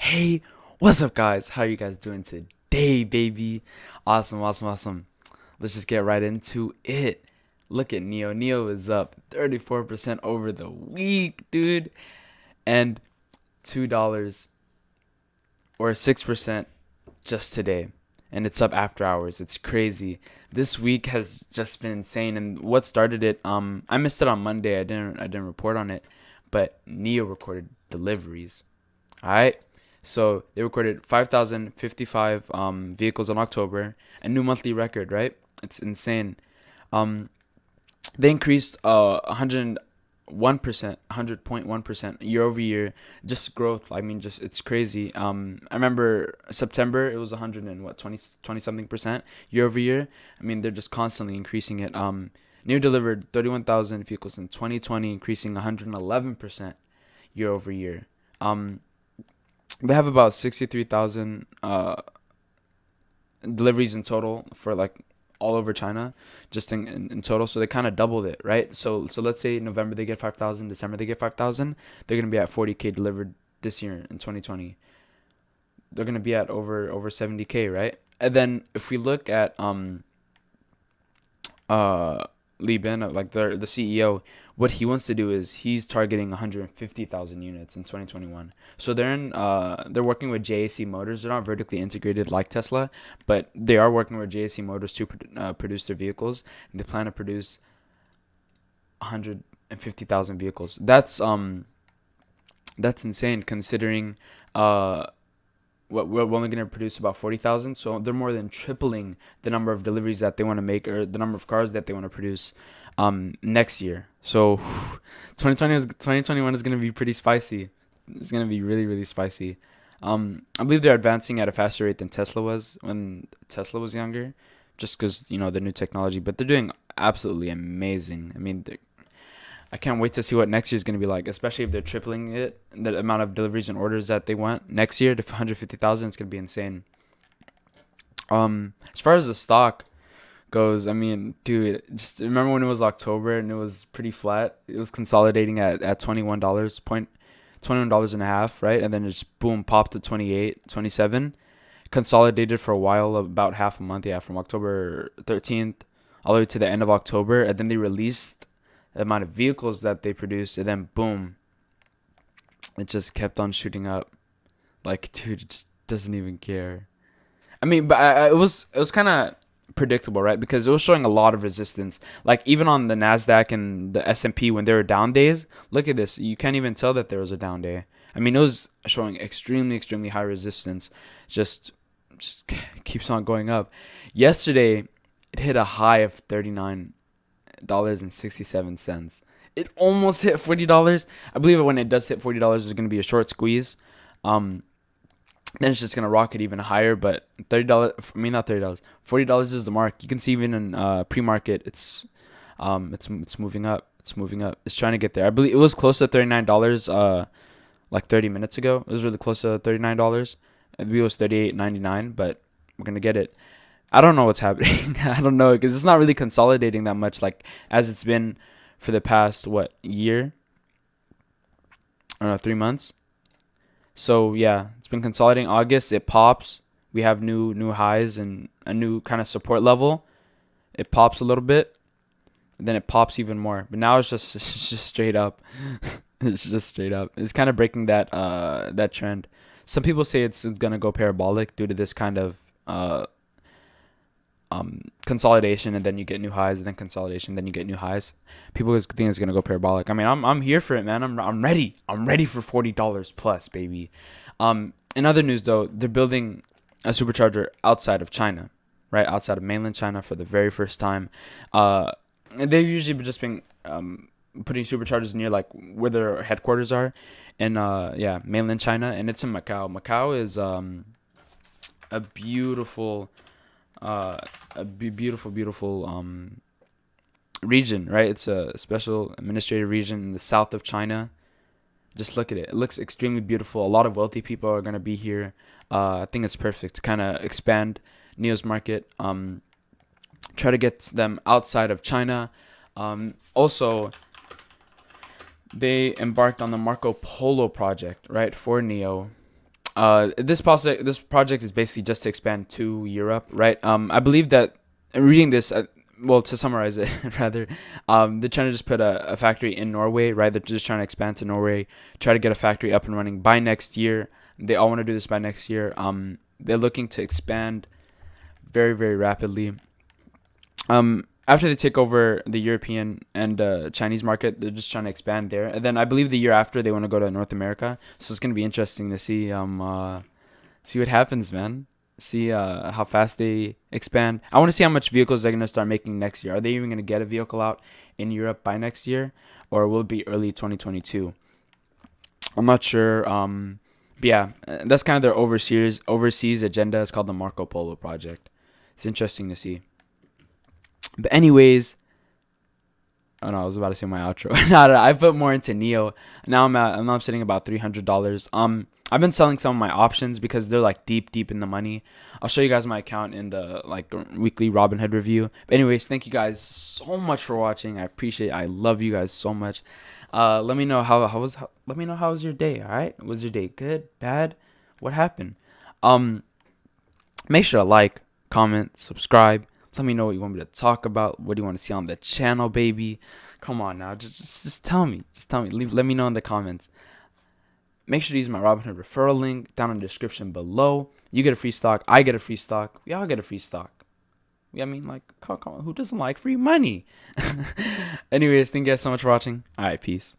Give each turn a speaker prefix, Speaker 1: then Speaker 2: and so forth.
Speaker 1: Hey, what's up, guys? How you guys doing today, baby? Awesome, awesome, awesome. Let's just get right into it. Look at NIO. NIO is up 34% over the week, dude, and $2 or 6% just today. And it's up after hours. It's crazy. This week has just been insane. And what started it? I missed it on Monday. I didn't report on it, but NIO recorded deliveries. All right. So they recorded 5,055 vehicles in October, a new monthly record, right? It's insane. Um, they increased 101%, 100.1% year over year. Just growth. I mean, just it's crazy. I remember September it was 100 and what 20 something percent year over year. I mean, they're just constantly increasing it. New delivered 31,000 vehicles in 2020, increasing 111% year over year. Um, they have about 63,000 deliveries in total for like all over China, just in total. So they kind of doubled it, right? So let's say November they get 5,000, December they get 5,000. They're gonna be at 40K delivered this year in 2020. They're gonna be at over 70K, right? And then if we look at uh Li Bin, like the CEO, what he wants to do is he's targeting 150,000 units in 2021. So they're working with JAC Motors. They're not vertically integrated like Tesla, but they are working with JAC Motors to produce their vehicles. And they plan to produce 150,000 vehicles. That's insane considering what we're only going to produce about 40,000. So they're more than tripling the number of deliveries that they want to make, or the number of cars that they want to produce next year. So 2021 is going to be pretty spicy. It's going to be really, really spicy. I believe they're advancing at a faster rate than Tesla was when Tesla was younger, just because, the new technology. But they're doing absolutely amazing. I mean, I can't wait to see what next year is going to be like, especially if they're tripling it, the amount of deliveries and orders that they want next year to 150,000. It's going to be insane. As far as the stock goes, I mean, dude, just remember when it was October and it was pretty flat. It was consolidating at $21 and a half, right? And then it just boom popped to 28, 27. Consolidated for a while, about half a month, yeah, from October 13th all the way to the end of October, and then they released the amount of vehicles that they produced, and then boom, it just kept on shooting up. Like, dude, it just doesn't even care. I mean, but it was kind of predictable, right? Because it was showing a lot of resistance. Like even on the Nasdaq and the S&P when there were down days. Look at this. You can't even tell that there was a down day. I mean, it was showing extremely, extremely high resistance. Just keeps on going up. Yesterday, it hit a high of $39.67. It almost hit $40. I believe when it does hit $40, there's going to be a short squeeze. Um, then it's just gonna rocket even higher. But $30, I mean not $30, $40 is the mark. You can see even in pre-market, it's moving up. It's moving up. It's trying to get there. I believe it was close to $39 like 30 minutes ago. It was really close to $39. I believe it was $38.99, but we're gonna get it. I don't know what's happening. I don't know because it's not really consolidating that much like as it's been for the past what year? I don't know, 3 months. So yeah, it's been consolidating. August it pops. We have new highs and a new kind of support level. It pops a little bit, and then it pops even more. But now it's just it's just straight up. It's just straight up. It's kind of breaking that trend. Some people say it's gonna go parabolic due to this kind of consolidation, and then you get new highs, and then consolidation, then you get new highs. People just think it's gonna go parabolic. I mean, I'm here for it, man. I'm ready. I'm ready for $40 plus, baby. In other news, though, they're building a supercharger outside of China, right outside of mainland China for the very first time. They've usually just been putting superchargers near like where their headquarters are, in yeah, mainland China, and it's in Macau. Macau is a beautiful beautiful region, right? It's a special administrative region in the south of China. Just look at it. It looks extremely beautiful. A lot of wealthy people are gonna be here. I think it's perfect to kind of expand NIO's market. Try to get them outside of China. Also, they embarked on the Marco Polo project, right, for NIO. This project is basically just to expand to Europe, right? I believe that reading this, well, to summarize it, rather, they're trying to just put a factory in Norway, right? They're just trying to expand to Norway, try to get a factory up and running by next year. They all want to do this by next year. They're looking to expand very, very rapidly. After they take over the European and Chinese market, they're just trying to expand there. And then I believe the year after they want to go to North America. So it's gonna be interesting to see what happens, man. See how fast they expand. I want to see how much vehicles they're gonna start making next year. Are they even gonna get a vehicle out in Europe by next year, or will it be early 2022? I'm not sure. But yeah, that's kind of their overseas agenda. It's called the Marco Polo project. It's interesting to see. But anyways, oh no, I was about to say my outro. No, I put more into NIO. I'm sitting about $300. I've been selling some of my options because they're like deep in the money. I'll show you guys my account in the like weekly Robinhood review. But anyways, thank you guys so much for watching. I love you guys so much. Let me know let me know how was your day. All right, was your day good, bad? What happened? Make sure to like, comment, subscribe. Let me know what you want me to talk about. What do you want to see on the channel, baby? Come on now, just tell me. Just tell me. Let me know in the comments. Make sure to use my Robinhood referral link down in the description below. You get a free stock. I get a free stock. We all get a free stock. I mean, like, come on, who doesn't like free money? Anyways, thank you guys so much for watching. All right, peace.